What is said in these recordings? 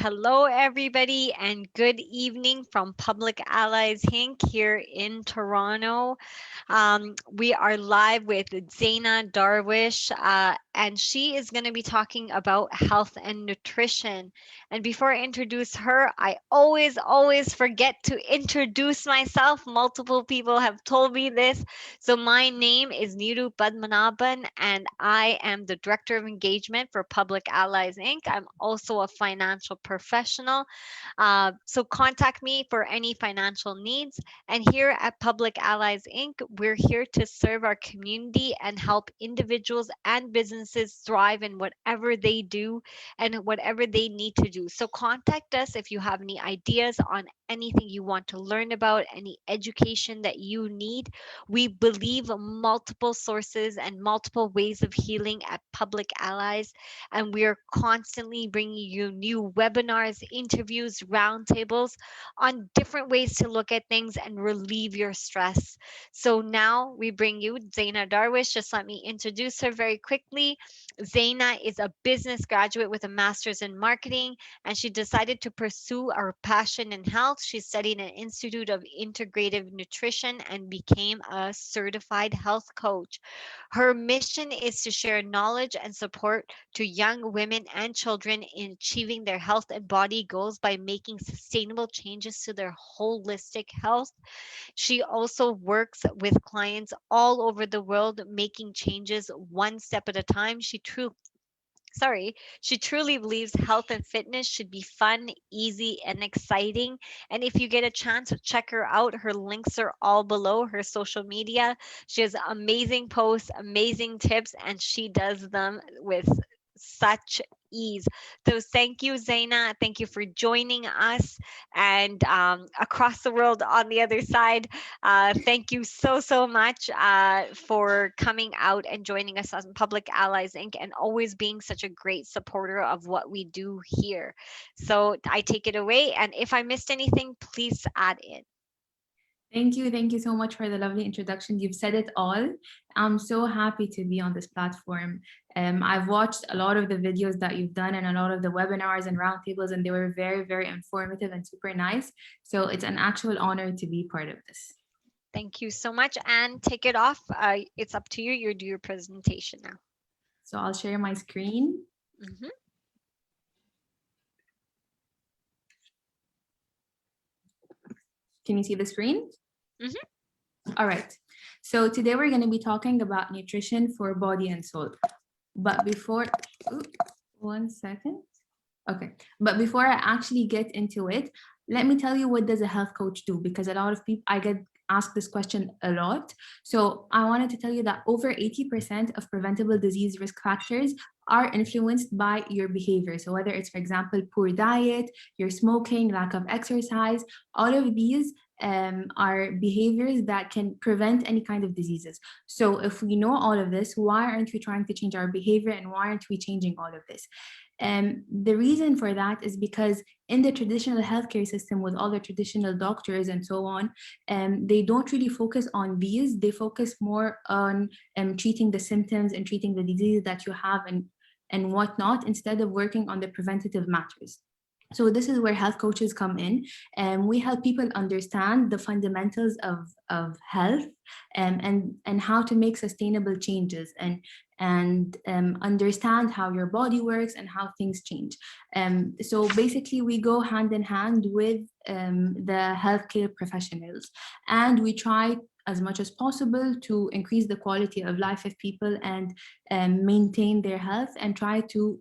Hello, everybody, and good evening from Public Allies Inc. here in Toronto. We are live with Zaina Darwish, and she is going to be talking about health and nutrition. And before I introduce her, I always forget to introduce myself. Multiple people have told me this. So, my name is Neru Padmanabhan, and I am the Director of Engagement for Public Allies Inc. I'm also a financial professional. So, contact me for any financial needs. And here at Public Allies Inc., we're here to serve our community and help individuals and businesses thrive in whatever they do and whatever they need to do. So, contact us if you have any ideas on anything you want to learn about, any education that you need. We believe multiple sources and multiple ways of healing at Public Allies, and we are constantly bringing you new webinars, interviews, roundtables on different ways to look at things and relieve your stress. So now we bring you Zaina Darwish. Just let me introduce her very quickly. Zaina is a business graduate with a master's in marketing, and she decided to pursue her passion in health. She studied an Institute of Integrative Nutrition and became a certified health coach. Her mission is to share knowledge and support to young women and children in achieving their health and body goals by making sustainable changes to their holistic health. She also works with clients all over the world, making changes one step at a time. She truly believes health and fitness should be fun, easy, and exciting. And if you get a chance to check her out, her links are all below her social media. She has amazing posts, amazing tips, and she does them with such ease. So thank you, Zaina. Thank you for joining us and across the world on the other side. Thank you so much for coming out and joining us on Public Allies Inc. and always being such a great supporter of what we do here. So I take it away. And if I missed anything, please add in. Thank you. Thank you so much for the lovely introduction. You've said it all. I'm so happy to be on this platform. I've watched a lot of the videos that you've done and a lot of the webinars and roundtables, and they were very informative and super nice. So it's an actual honor to be part of this. Thank you so much. And take it off. It's up to you. You do your presentation now. So I'll share my screen. Mhm. Can you see the screen? Mhm. All right. So today we're going to be talking about nutrition for body and soul. But before, one second. Okay. But before I actually get into it, let me tell you, what does a health coach do? Because a lot of people, I get asked this question a lot. So I wanted to tell you that over 80% of preventable disease risk factors are influenced by your behavior. So whether it's, for example, poor diet, your smoking, lack of exercise, all of these are behaviors that can prevent any kind of diseases. So if we know all of this, why aren't we trying to change our behavior, and why aren't we changing all of this? The reason for that is because in the traditional healthcare system, with all the traditional doctors and so on, they don't really focus on these. They focus more on treating the symptoms and treating the disease that you have and whatnot, instead of working on the preventative matters. So this is where health coaches come in, and we help people understand the fundamentals of health, and how to make sustainable changes, and understand how your body works and how things change. So basically we go hand in hand with the healthcare professionals, and we try as much as possible to increase the quality of life of people, and maintain their health, and try to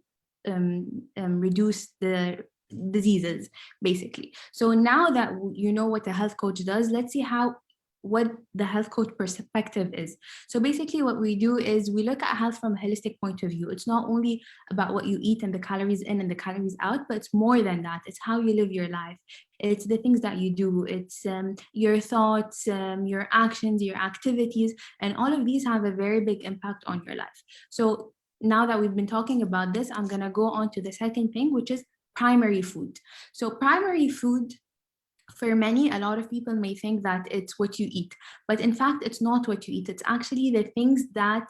reduce the diseases, basically. So now that you know what a health coach does, let's see what the health coach perspective is. So basically what we do is we look at health from a holistic point of view. It's not only about what you eat and the calories in and the calories out, but it's more than that. It's how you live your life. It's the things that you do. It's your thoughts, your actions, your activities, and all of these have a very big impact on your life. So now that we've been talking about this, I'm gonna go on to the second thing, which is primary food. So primary food, for many, a lot of people may think that it's what you eat, but in fact, it's not what you eat. It's actually the things that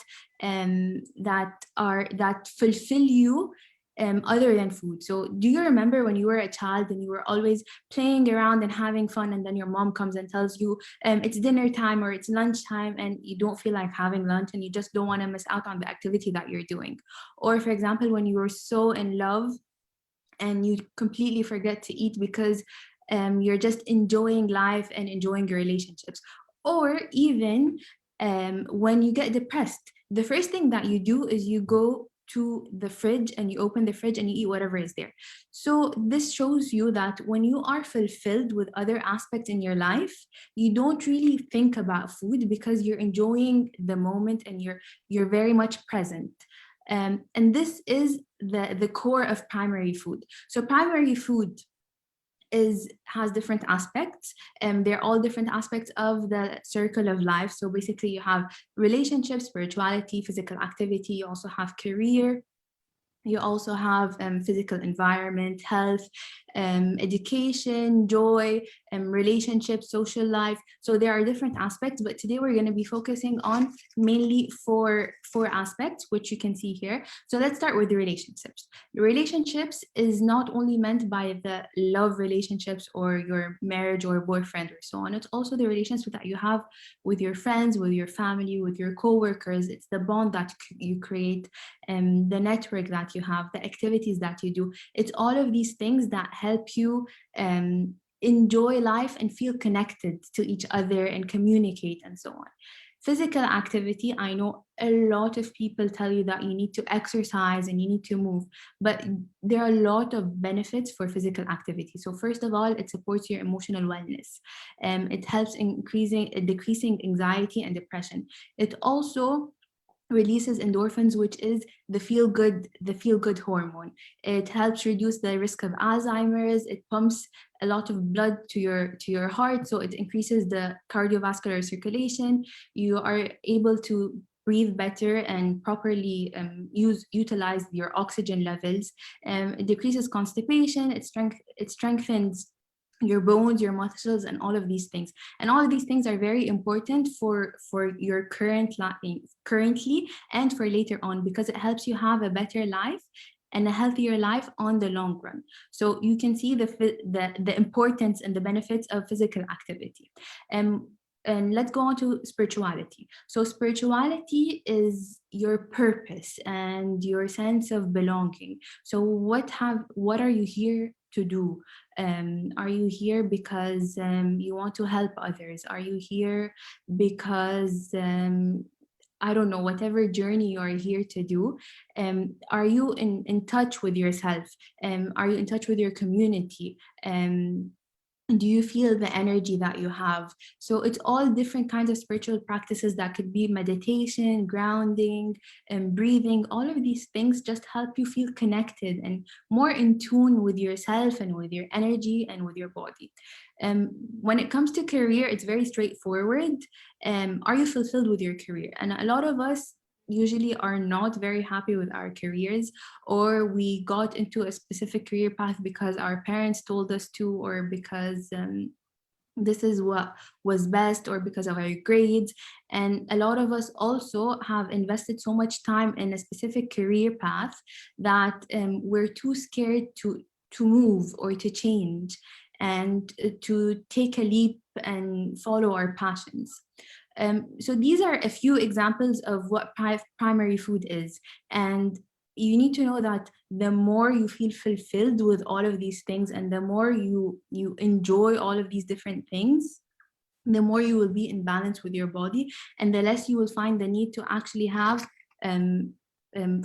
fulfill you other than food. So do you remember when you were a child and you were always playing around and having fun, and then your mom comes and tells you it's dinner time or it's lunch time, and you don't feel like having lunch and you just don't want to miss out on the activity that you're doing? Or for example, when you were so in love and you completely forget to eat because you're just enjoying life and enjoying your relationships. Or even when you get depressed, the first thing that you do is you go to the fridge and you open the fridge and you eat whatever is there. So this shows you that when you are fulfilled with other aspects in your life, you don't really think about food because you're enjoying the moment and you're very much present. And this is the core of primary food. So primary food has different aspects, and they're all different aspects of the circle of life. So basically you have relationships, spirituality, physical activity. You also have career. You also have physical environment, health, education, joy, relationships, social life. So there are different aspects, but today we're going to be focusing on mainly four aspects, which you can see here. So let's start with the relationships. The relationships is not only meant by the love relationships or your marriage or boyfriend or so on. It's also the relationships that you have with your friends, with your family, with your coworkers. It's the bond that you create, the network that you have, the activities that you do. It's all of these things that help you enjoy life and feel connected to each other and communicate and so on. Physical activity, I know a lot of people tell you that you need to exercise and you need to move, but there are a lot of benefits for physical activity. So first of all, it supports your emotional wellness. It helps decreasing anxiety and depression. It also releases endorphins, which is the feel good hormone. It helps reduce the risk of Alzheimer's. It pumps a lot of blood to your heart, so it increases the cardiovascular circulation. You are able to breathe better and properly utilize your oxygen levels. It decreases constipation. It strengthens your bones, your muscles, and all of these things. And all of these things are very important for your currently and for later on, because it helps you have a better life and a healthier life on the long run. So you can see the importance and the benefits of physical activity. And let's go on to spirituality. So spirituality is your purpose and your sense of belonging. So what are you here to do? Are you here because you want to help others? Are you here because I don't know, whatever journey you are here to do? Are you in touch with yourself? Are you in touch with your community? Do you feel the energy that you have? So it's all different kinds of spiritual practices that could be meditation, grounding, and breathing. All of these things just help you feel connected and more in tune with yourself and with your energy and with your body. When it comes to career, it's very straightforward. Are you fulfilled with your career? And a lot of us usually are not very happy with our careers, or we got into a specific career path because our parents told us to, or because this is what was best, or because of our grades. And a lot of us also have invested so much time in a specific career path that we're too scared to move or to change and to take a leap and follow our passions. So these are a few examples of what primary food is. And you need to know that the more you feel fulfilled with all of these things, and the more you enjoy all of these different things, the more you will be in balance with your body, and the less you will find the need to actually have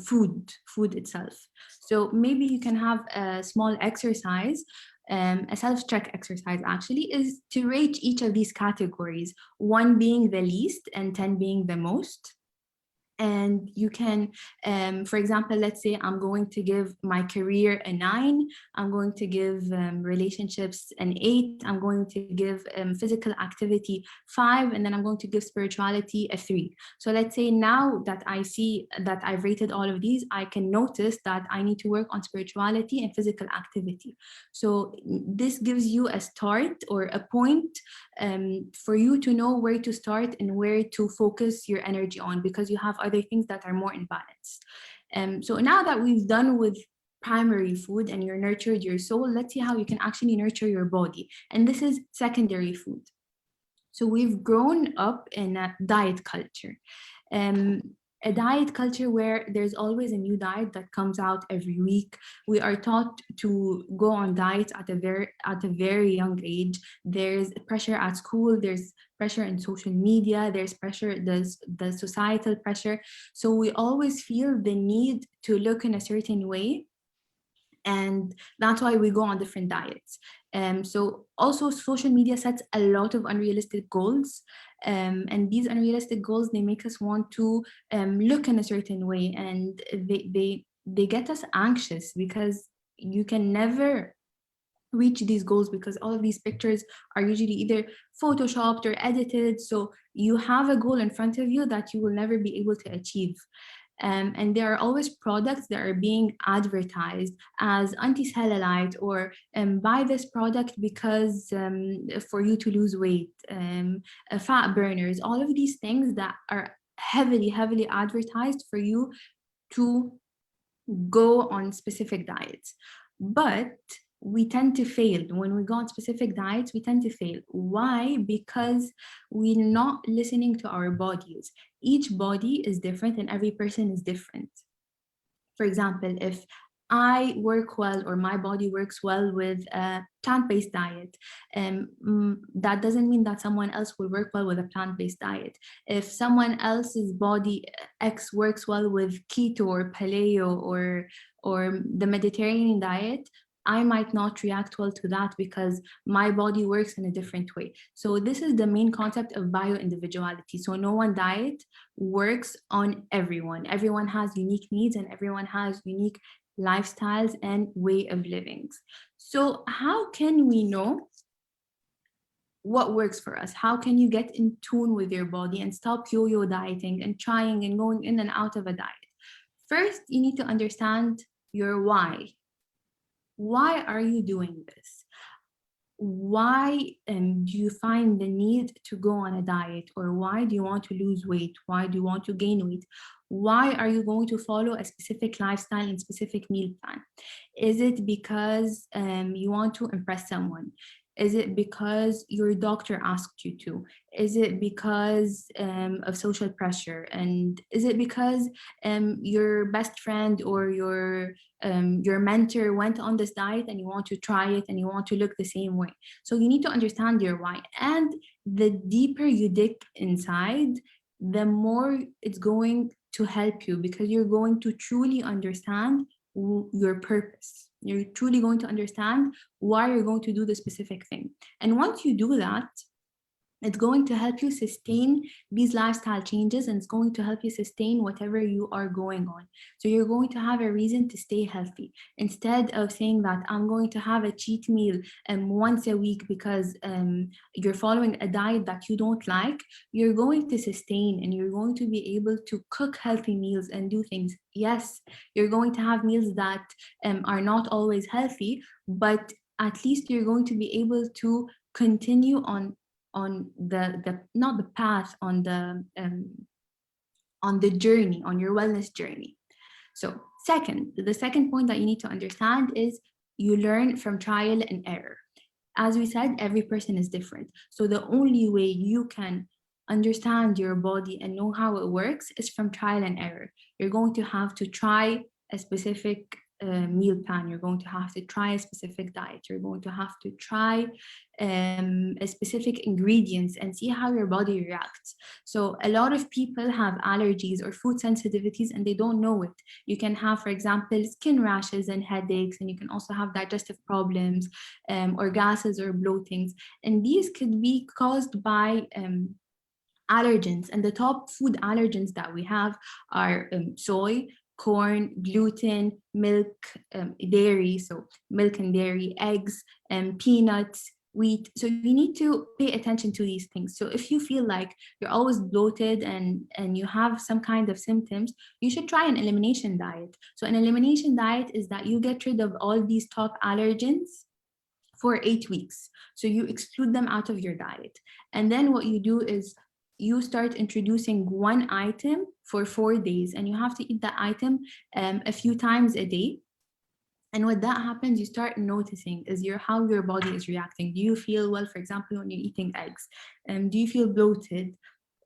food itself. So maybe you can have a small exercise. A self-check exercise actually is to rate each of these categories, 1 being the least and 10 being the most. And you can, for example, let's say I'm going to give my career a 9, I'm going to give relationships an 8, I'm going to give physical activity 5, and then I'm going to give spirituality a 3. So let's say now that I see that I've rated all of these, I can notice that I need to work on spirituality and physical activity. So this gives you a start or a point for you to know where to start and where to focus your energy on, because you have other things that are more in balance. So now that we've done with primary food and you're nurtured your soul, let's see how you can actually nurture your body. And this is secondary food. So we've grown up in a diet culture. Um, a diet culture where there's always a new diet that comes out every week. We are taught to go on diets at a very young age. There's pressure at school, there's pressure in social media, there's pressure, there's the societal pressure. So we always feel the need to look in a certain way, and that's why we go on different diets. So also social media sets a lot of unrealistic goals, and these unrealistic goals, they make us want to look in a certain way, and they get us anxious because you can never reach these goals because all of these pictures are usually either photoshopped or edited, so you have a goal in front of you that you will never be able to achieve. And there are always products that are being advertised as anti-cellulite, or buy this product because for you to lose weight, fat burners, all of these things that are heavily advertised for you to go on specific diets. But we tend to fail. When we go on specific diets, we tend to fail. Why? Because we're not listening to our bodies. Each body is different and every person is different. For example, if I work well, or my body works well with a plant-based diet, that doesn't mean that someone else will work well with a plant-based diet. If someone else's body X works well with keto or paleo or the Mediterranean diet, I might not react well to that because my body works in a different way. So this is the main concept of bio-individuality. So no one diet works on everyone. Everyone has unique needs and everyone has unique lifestyles and way of living. So how can we know what works for us? How can you get in tune with your body and stop yo-yo dieting and trying and going in and out of a diet? First, you need to understand your why. Why are you doing this? Why do you find the need to go on a diet? Or why do you want to lose weight? Why do you want to gain weight? Why are you going to follow a specific lifestyle and specific meal plan? Is it because you want to impress someone? Is it because your doctor asked you to? Is it because of social pressure? And is it because your best friend or your mentor went on this diet and you want to try it and you want to look the same way? So you need to understand your why. And the deeper you dig inside, the more it's going to help you, because you're going to truly understand your purpose. You're truly going to understand why you're going to do the specific thing. And once you do that, it's going to help you sustain these lifestyle changes, and it's going to help you sustain whatever you are going on. So you're going to have a reason to stay healthy, instead of saying that I'm going to have a cheat meal once a week because you're following a diet that you don't like. You're going to sustain and you're going to be able to cook healthy meals and do things. Yes, you're going to have meals that are not always healthy, but at least you're going to be able to continue on the not the path, on the journey, on your wellness journey. So the second point that you need to understand is you learn from trial and error. As we said, every person is different. So the only way you can understand your body and know how it works is from trial and error. You're going to have to try a specific meal plan. You're going to have to try a specific diet. You're going to have to try a specific ingredients and see how your body reacts. So a lot of people have allergies or food sensitivities and they don't know it. You can have, for example, skin rashes and headaches, and you can also have digestive problems, or gases or bloatings. And these could be caused by allergens. And the top food allergens that we have are soy, corn, gluten, milk, dairy, so milk and dairy, eggs, peanuts, wheat. So you need to pay attention to these things. So if you feel like you're always bloated and you have some kind of symptoms, you should try an elimination diet. So an elimination diet is that you get rid of all these top allergens for 8 weeks. So you exclude them out of your diet. And then what you do is you start introducing one item for 4 days, and you have to eat that item a few times a day. And when that happens, you start noticing is your how your body is reacting. Do you feel well, for example, when you're eating eggs? Do you feel bloated?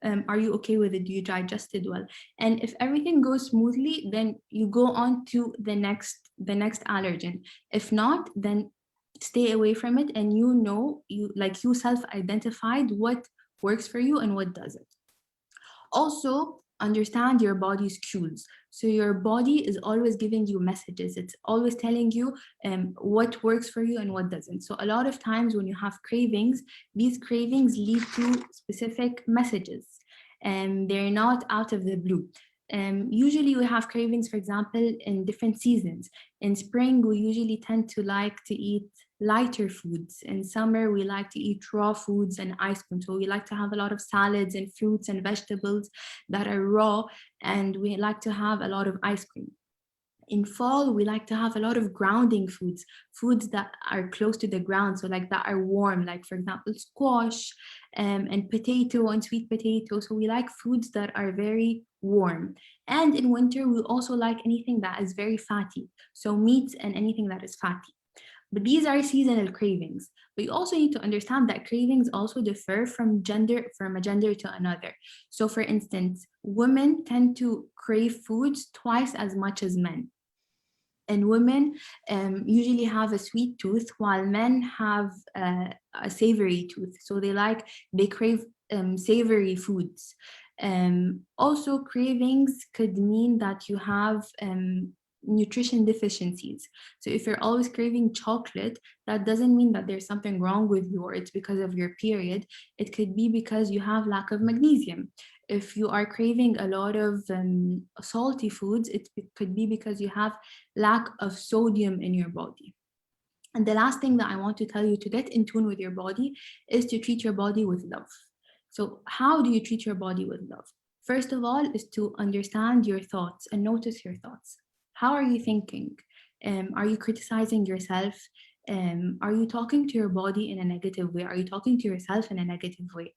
Are you okay with it? Do you digest it well? And if everything goes smoothly, then you go on to the next allergen. If not, then stay away from it, and you self-identified what works for you and what doesn't. Also, understand your body's cues. So your body is always giving you messages. It's always telling you what works for you and what doesn't. So a lot of times when you have cravings, these cravings lead to specific messages, and they're not out of the blue. Usually we have cravings, for example, in different seasons. In spring, we usually tend to like to eat lighter foods. In summer, we like to eat raw foods and ice cream. So we like to have a lot of salads and fruits and vegetables that are raw, and we like to have a lot of ice cream. In fall, we like to have a lot of grounding foods, foods that are close to the ground, so like that are warm, like for example squash, and potato and sweet potato. So we like foods that are very warm. And in winter, we also like anything that is very fatty, so meats and anything that is fatty. But these are seasonal cravings. But you also need to understand that cravings also differ from a gender to another. So for instance, women tend to crave foods twice as much as men. And women usually have a sweet tooth, while men have a savory tooth. So they crave savory foods. Also, cravings could mean that you have nutrition deficiencies. So if you're always craving chocolate, that doesn't mean that there's something wrong with you or it's because of your period. It could be because you have lack of magnesium. If you are craving a lot of salty foods, could be because you have lack of sodium in your body. And the last thing that I want to tell you to get in tune with your body is to treat your body with love. So, how do you treat your body with love? First of all, is to understand your thoughts and notice your thoughts. How are you thinking? Are you criticizing yourself? Are you talking to your body in a negative way? Are you talking to yourself in a negative way?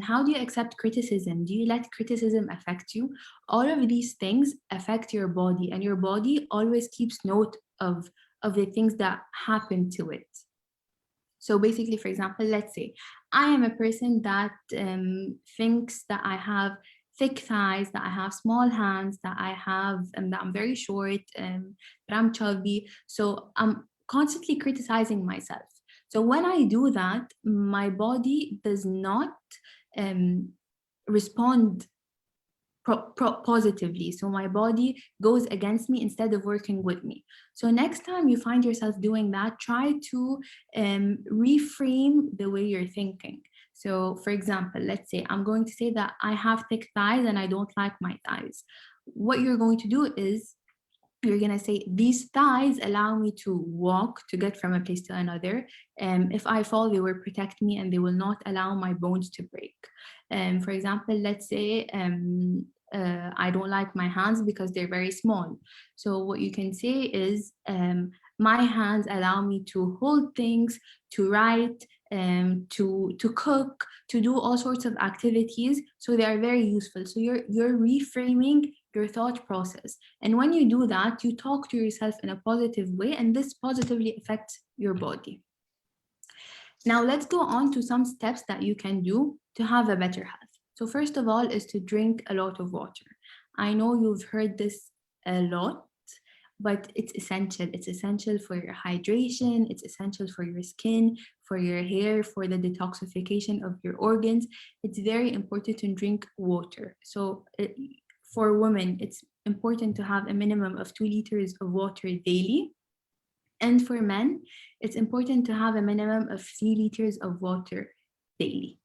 How do you accept criticism? Do you let criticism affect you? All of these things affect your body, and your body always keeps note of the things that happen to it. So basically, for example, let's say I am a person that thinks that I have thick thighs, that I have small hands, that I'm very short, that I'm chubby. So I'm constantly criticizing myself. So when I do that, my body does not um, respond positively. So my body goes against me instead of working with me. So next time you find yourself doing that, try to reframe the way you're thinking. So for example, let's say I'm going to say that I have thick thighs and I don't like my thighs. What you're going to do is you're gonna say these thighs allow me to walk to get from a place to another. If I fall, they will protect me and they will not allow my bones to break. For example, let's say I don't like my hands because they're very small. So what you can say is my hands allow me to hold things, to write, to cook, to do all sorts of activities. So they are very useful. So you're reframing your thought process. And when you do that, you talk to yourself in a positive way, and this positively affects your body. Now, let's go on to some steps that you can do to have a better health. So, first of all, is to drink a lot of water. I know you've heard this a lot, but it's essential. It's essential for your hydration, it's essential for your skin, for your hair, for the detoxification of your organs. It's very important to drink water. So, for women, it's important to have a minimum of 2 liters of water daily. And for men, it's important to have a minimum of 3 liters of water daily.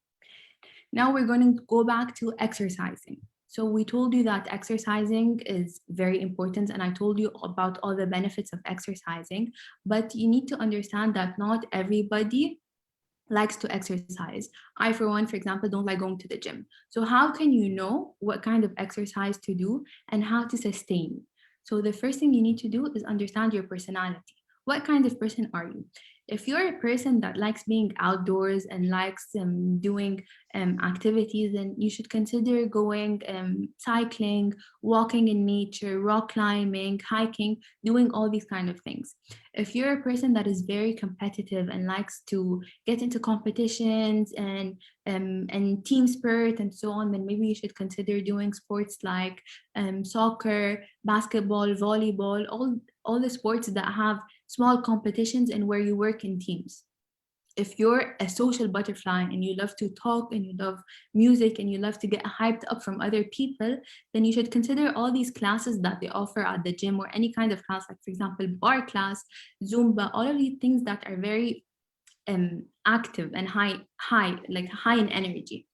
Now we're going to go back to exercising. So we told you that exercising is very important, and I told you about all the benefits of exercising, but you need to understand that not everybody likes to exercise. I, for one, for example, don't like going to the gym. So how can you know what kind of exercise to do and how to sustain? So the first thing you need to do is understand your personality. What kind of person are you? If you're a person that likes being outdoors and likes doing activities, then you should consider going cycling, walking in nature, rock climbing, hiking, doing all these kind of things. If you're a person that is very competitive and likes to get into competitions and team spirit and so on, then maybe you should consider doing sports like soccer, basketball, volleyball, all the sports that have small competitions and where you work in teams. If you're a social butterfly and you love to talk and you love music and you love to get hyped up from other people, then you should consider all these classes that they offer at the gym, or any kind of class, like for example, bar class, Zumba, all of these things that are very active and high in energy.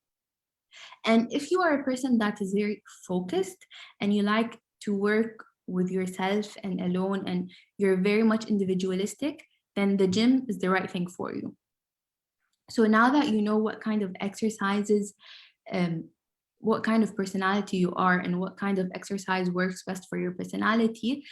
And if you are a person that is very focused and you like to work with yourself and alone and you're very much individualistic, then the gym is the right thing for you. So now that you know what kind of exercises, um, what kind of personality you are and what kind of exercise works best for your personality,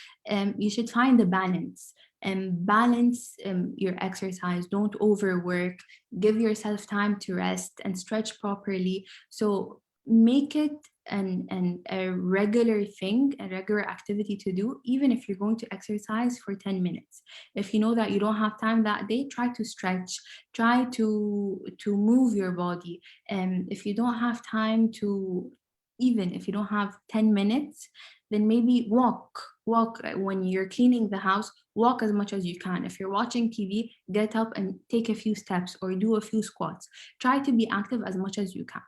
you should find the balance and balance your exercise. Don't overwork, give yourself time to rest and stretch properly. So make it a regular thing, a regular activity to do, even if you're going to exercise for 10 minutes. If you know that you don't have time that day, try to stretch, try to move your body. And if you don't have time to, even if you don't have 10 minutes, then maybe walk when you're cleaning the house, walk as much as you can. If you're watching TV, get up and take a few steps or do a few squats. Try to be active as much as you can.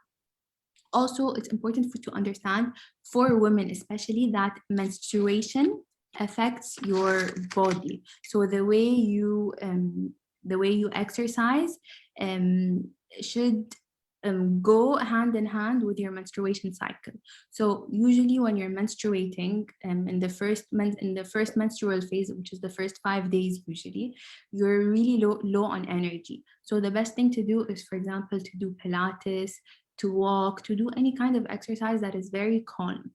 Also, it's important to understand, for women especially, that menstruation affects your body. So the way you exercise should go hand in hand with your menstruation cycle. So usually when you're menstruating in the first menstrual phase, which is the first 5 days, usually you're really low on energy. So the best thing to do is, for example, to do Pilates, to walk, to do any kind of exercise that is very calm.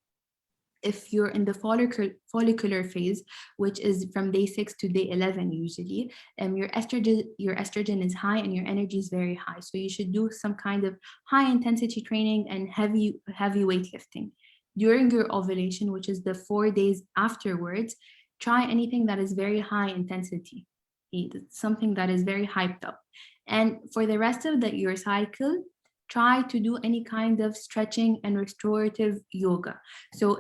If you're in the follicular phase, which is from day 6 to day 11 usually, your estrogen is high and your energy is very high. So you should do some kind of high intensity training and heavy weightlifting. During your ovulation, which is the 4 days afterwards, try anything that is very high intensity, something that is very hyped up. And for the rest of your cycle, try to do any kind of stretching and restorative yoga. So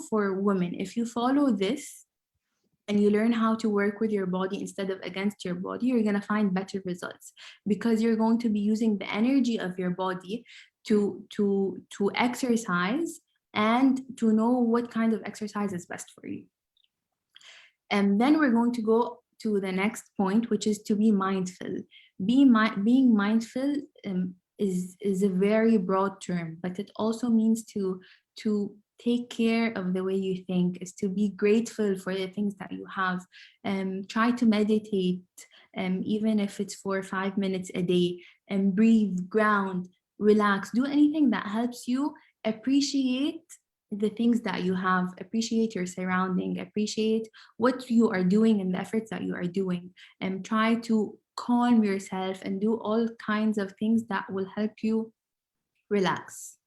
for women, if you follow this and you learn how to work with your body instead of against your body, you're going to find better results, because you're going to be using the energy of your body to exercise and to know what kind of exercise is best for you. And then we're going to go to the next point, which is to be mindful. Being mindful is a very broad term, but it also means to take care of the way you think, is to be grateful for the things that you have. Try to meditate, even if it's for 5 minutes a day, and breathe, ground, relax, do anything that helps you appreciate the things that you have, appreciate your surrounding, appreciate what you are doing and the efforts that you are doing, and try to calm yourself and do all kinds of things that will help you relax.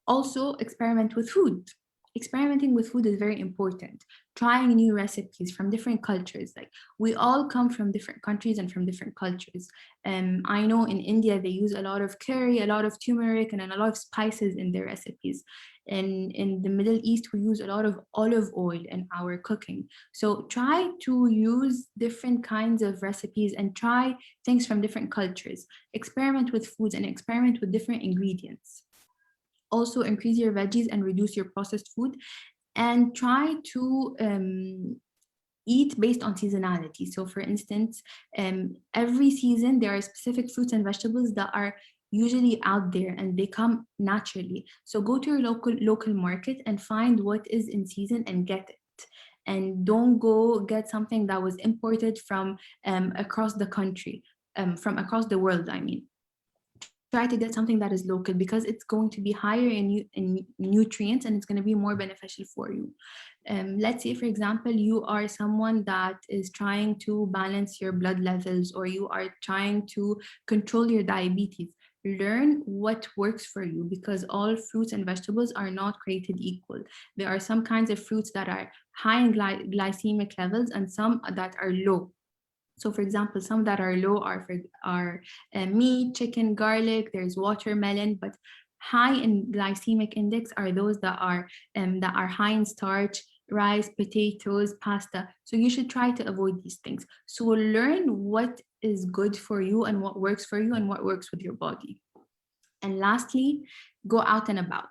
Also, experiment with food. Experimenting with food is very important. Trying new recipes from different cultures. Like, we all come from different countries and from different cultures. I know in India they use a lot of curry, a lot of turmeric, and a lot of spices in their recipes. And in the Middle East, we use a lot of olive oil in our cooking. So try to use different kinds of recipes and try things from different cultures. Experiment with foods and experiment with different ingredients. Also, increase your veggies and reduce your processed food, and try to eat based on seasonality. So for instance, every season there are specific fruits and vegetables that are usually out there and they come naturally. So go to your local market and find what is in season and get it. And don't go get something that was imported from across the country, from across the world, I mean. try to get something that is local, because it's going to be higher in nutrients, and it's going to be more beneficial for you. Let's say, for example, you are someone that is trying to balance your blood levels, or you are trying to control your diabetes. Learn what works for you, because all fruits and vegetables are not created equal. There are some kinds of fruits that are high in glycemic levels, and some that are low. So, for example, some that are low are meat, chicken, garlic. There's watermelon, but high in glycemic index are those that are high in starch, rice, potatoes, pasta. So you should try to avoid these things. So learn what is good for you and what works for you and what works with your body. And lastly, go out and about.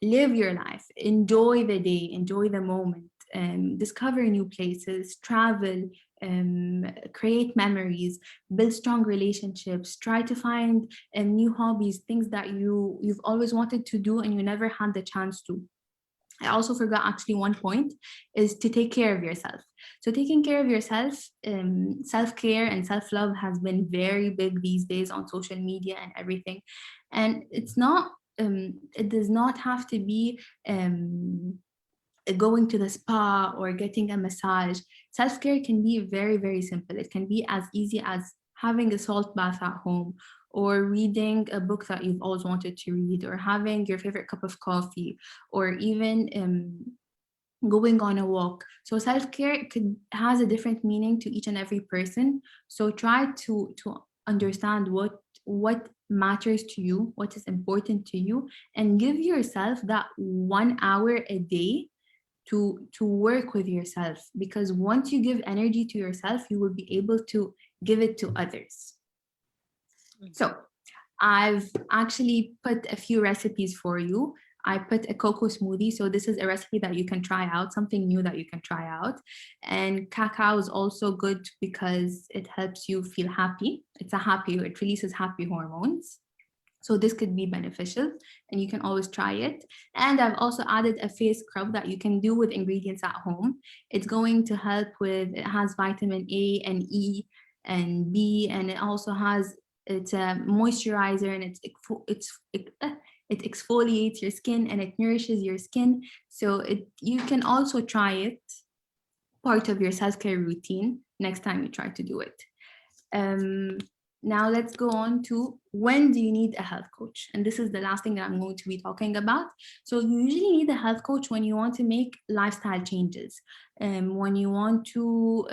Live your life. Enjoy the day. Enjoy the moment. Discover new places. Travel. Create memories. Build strong relationships. Try to find new hobbies, things that you've always wanted to do and you never had the chance to. I also forgot actually one point is to take care of yourself. So taking care of yourself, self-care and self-love has been very big these days on social media and everything. And it does not have to be going to the spa or getting a massage. Self-care can be very, very simple. It can be as easy as having a salt bath at home, or reading a book that you've always wanted to read, or having your favorite cup of coffee, or even going on a walk. So self-care has a different meaning to each and every person. So try to understand what matters to you, what is important to you, and give yourself that 1 hour a day to work with yourself, because once you give energy to yourself, you will be able to give it to others. So I've actually put a few recipes for you. I put a cocoa smoothie. So this is a recipe that you can try out, something new that you can try out. And cacao is also good because it helps you feel happy. It releases happy hormones. So this could be beneficial and you can always try it. And I've also added a face scrub that you can do with ingredients at home. It's going to help it has vitamin A and E and B, and it's a moisturizer, and it exfoliates your skin and it nourishes your skin. So you can also try it part of your self-care routine next time you try to do it. Now let's go on to when do you need a health coach? And this is the last thing that I'm going to be talking about. So you usually need a health coach when you want to make lifestyle changes, when you want to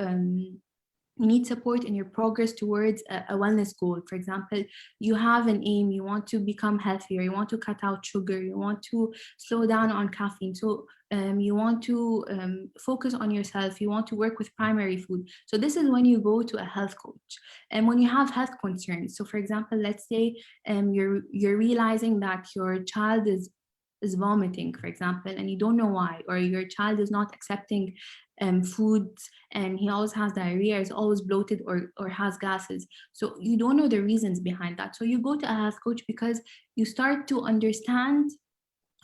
you need support in your progress towards a wellness goal. For example, you have an aim, you want to become healthier, you want to cut out sugar, you want to slow down on caffeine. So you want to focus on yourself, you want to work with primary food. So this is when you go to a health coach. And when you have health concerns, so for example, let's say you're realizing that your child is vomiting, for example, and you don't know why, or your child is not accepting foods and he always has diarrhea, is always bloated or has gases. So you don't know the reasons behind that. So you go to a health coach because you start to understand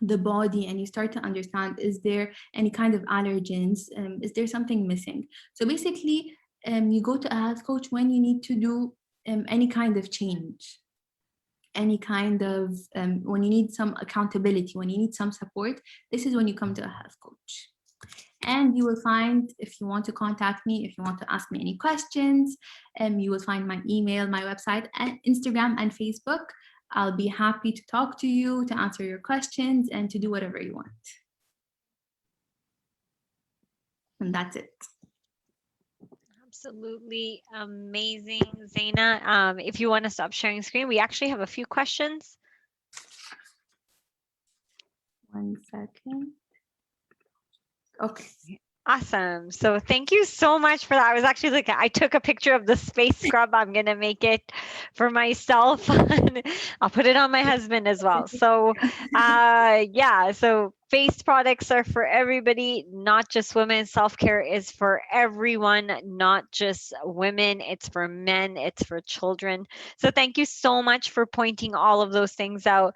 the body and you start to understand, is there any kind of allergens? Is there something missing? So basically, you go to a health coach when you need to do any kind of change, any kind of, when you need some accountability, when you need some support. This is when you come to a health coach. And you will find, if you want to contact me, if you want to ask me any questions, you will find my email, my website, and Instagram and Facebook. I'll be happy to talk to you, to answer your questions, and to do whatever you want. And that's it. Absolutely amazing, Zaina. If you want to stop sharing screen, we actually have a few questions. 1 second. Okay. Awesome. So thank you so much for that. I was actually I took a picture of the space scrub. I'm going to make it for myself. I'll put it on my husband as well. So yeah, so face products are for everybody, not just women. Self care is for everyone, not just women. It's for men, it's for children. So, thank you so much for pointing all of those things out.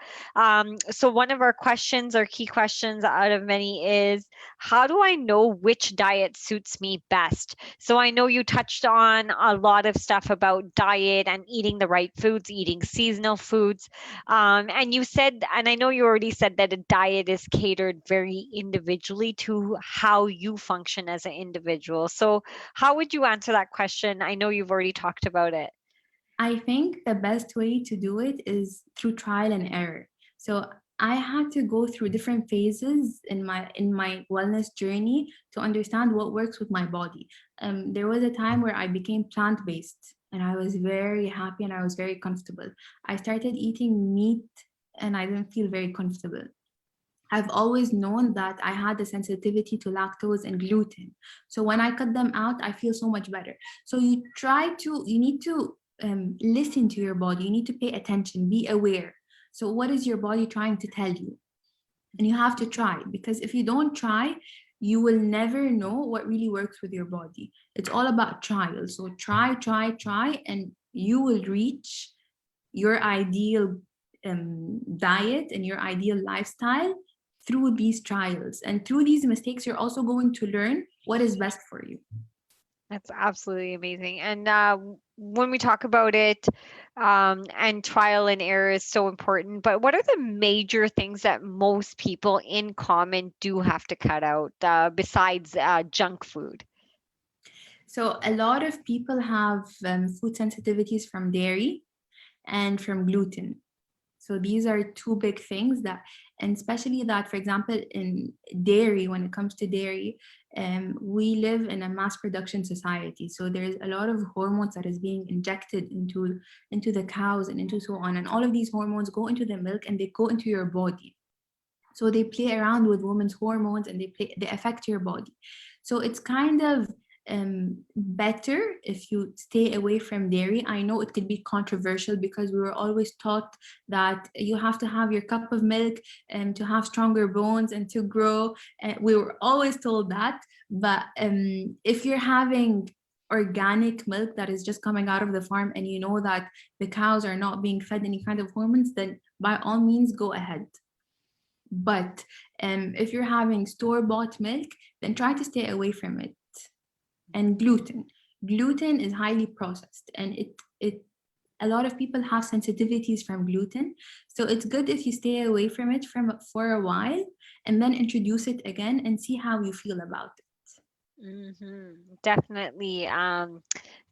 So, one of our questions, our key questions out of many is, how do I know which diet suits me best? So, I know you touched on a lot of stuff about diet and eating the right foods, eating seasonal foods. And you said, and I know you already said that a diet is catered very individually to how you function as an individual. So, how would you answer that question? I know you've already talked about it. I think the best way to do it is through trial and error. So I had to go through different phases in my wellness journey to understand what works with my body. There was a time where I became plant based, and I was very happy and I was very comfortable. I started eating meat, and I didn't feel very comfortable. I've always known that I had a sensitivity to lactose and gluten. So when I cut them out, I feel so much better. So you need to listen to your body. You need to pay attention, be aware. So, what is your body trying to tell you? And you have to try, because if you don't try, you will never know what really works with your body. It's all about trial. So, try, and you will reach your ideal diet and your ideal lifestyle through these trials. And through these mistakes, you're also going to learn what is best for you. That's absolutely amazing. And when we talk about it, and trial and error is so important, but what are the major things that most people in common do have to cut out besides junk food? So, a lot of people have food sensitivities from dairy and from gluten. So these are two big things that, and especially that, for example, in dairy, when it comes to dairy, we live in a mass production society. So there's a lot of hormones that is being injected into the cows and into so on. And all of these hormones go into the milk and they go into your body. So they play around with women's hormones and they affect your body. So it's kind of better if you stay away from dairy. I know it could be controversial because we were always taught that you have to have your cup of milk to have stronger bones and to grow. We were always told that. But if you're having organic milk that is just coming out of the farm and you know that the cows are not being fed any kind of hormones, then by all means go ahead. But if you're having store-bought milk, then try to stay away from it. And gluten is highly processed, and it a lot of people have sensitivities from gluten. So it's good if you stay away from it for a while and then introduce it again and see how you feel about it. Definitely.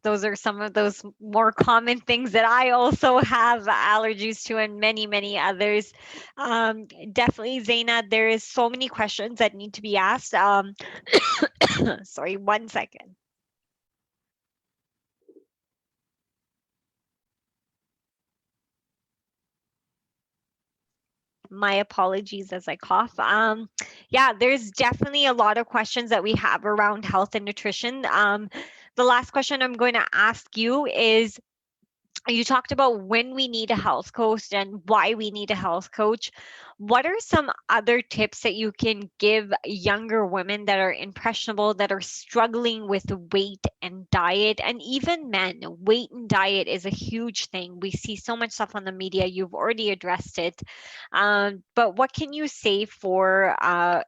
Those are some of those more common things that I also have allergies to, and many, many others. Definitely, Zaina, there is so many questions that need to be asked. Sorry, 1 second. My apologies as I cough. Yeah, there's definitely a lot of questions that we have around health and nutrition. The last question I'm going to ask you is, you talked about when we need a health coach and why we need a health coach. What are some other tips that you can give younger women that are impressionable, that are struggling with weight and diet, and even men? Weight and diet is a huge thing. We see so much stuff on the media. You've already addressed it. But what can you say for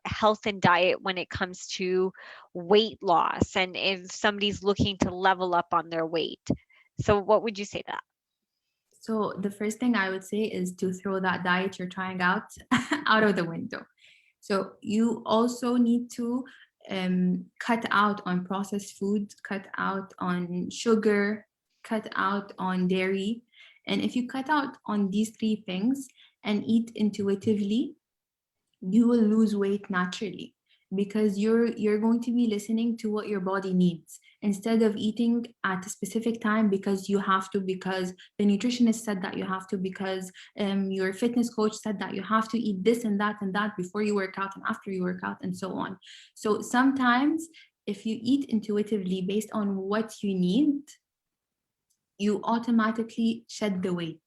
health and diet when it comes to weight loss, and if somebody's looking to level up on their weight? So, what would you say to that? So the first thing I would say is to throw that diet you're trying out out of the window. So you also need to cut out on processed food, cut out on sugar, cut out on dairy. And if you cut out on these three things and eat intuitively, you will lose weight naturally, because you're going to be listening to what your body needs instead of eating at a specific time because you have to, because the nutritionist said that you have to, because your fitness coach said that you have to eat this and that before you work out and after you work out and so on. So sometimes if you eat intuitively based on what you need, you automatically shed the weight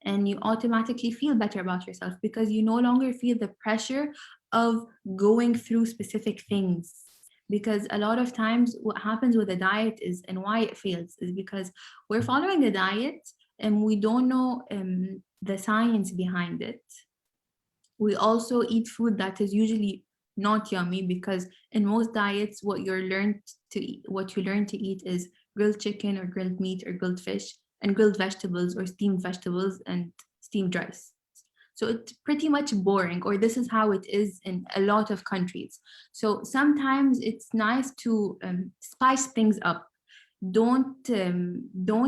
and you automatically feel better about yourself because you no longer feel the pressure of going through specific things. Because a lot of times what happens with a diet is, and why it fails, is because we're following a diet and we don't know the science behind it. We also eat food that is usually not yummy, because in most diets what you learn to eat is grilled chicken or grilled meat or grilled fish and grilled vegetables or steamed vegetables and steamed rice. So it's pretty much boring, or this is how it is in a lot of countries. So sometimes it's nice to spice things up. Don't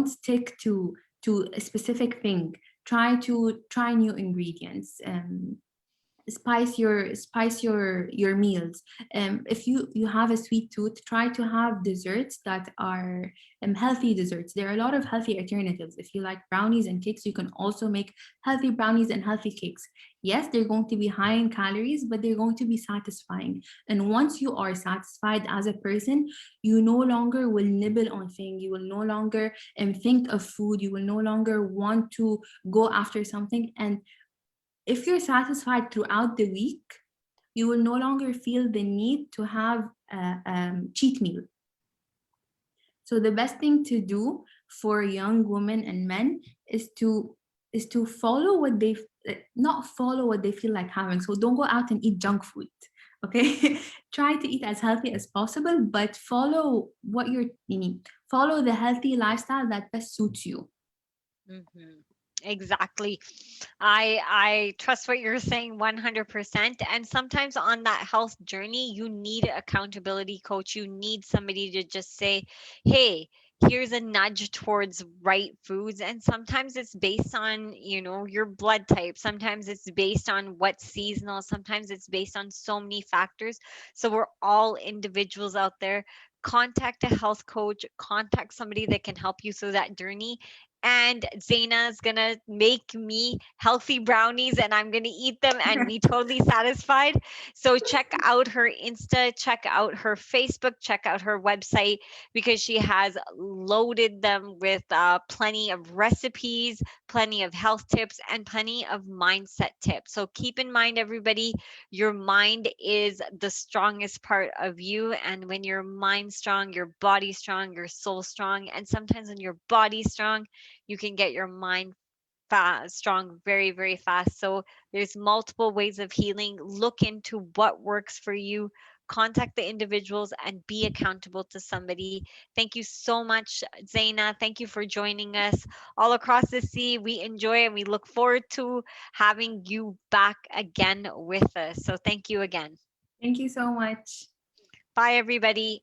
stick to a specific thing. Try new ingredients. Spice your meals. If you have a sweet tooth, try to have desserts that are healthy desserts. There are a lot of healthy alternatives. If you like brownies and cakes, you can also make healthy brownies and healthy cakes. Yes, they're going to be high in calories, but they're going to be satisfying. And once you are satisfied as a person, you no longer will nibble on things. You will no longer think of food. You will no longer want to go after something. And if you're satisfied throughout the week, you will no longer feel the need to have a cheat meal. So the best thing to do for young women and men is to follow what they not follow what they feel like having. So don't go out and eat junk food. Okay, try to eat as healthy as possible, but follow what you need. Follow the healthy lifestyle that best suits you. Mhm. Exactly. I trust what you're saying 100%. And sometimes on that health journey, you need accountability coach. You need somebody to just say, "Hey, here's a nudge towards right foods." And sometimes it's based on, your blood type. Sometimes it's based on what's seasonal. Sometimes it's based on so many factors. So we're all individuals out there. Contact a health coach, contact somebody that can help you through that journey, and Zaina's gonna make me healthy brownies and I'm gonna eat them and be totally satisfied. So check out her Insta, check out her Facebook, check out her website because she has loaded them with plenty of recipes, plenty of health tips, and plenty of mindset tips. So keep in mind, everybody, your mind is the strongest part of you. And when your mind's strong, your body's strong, your soul's strong. And sometimes when your body's strong, you can get your mind fast strong very very fast. So there's multiple ways of healing. Look into what works for you, contact the individuals, and be accountable to somebody. Thank you so much, Zaina. Thank you for joining us all across the sea. We enjoy and we look forward to having you back again with us. So thank you again. Thank you so much. Bye everybody.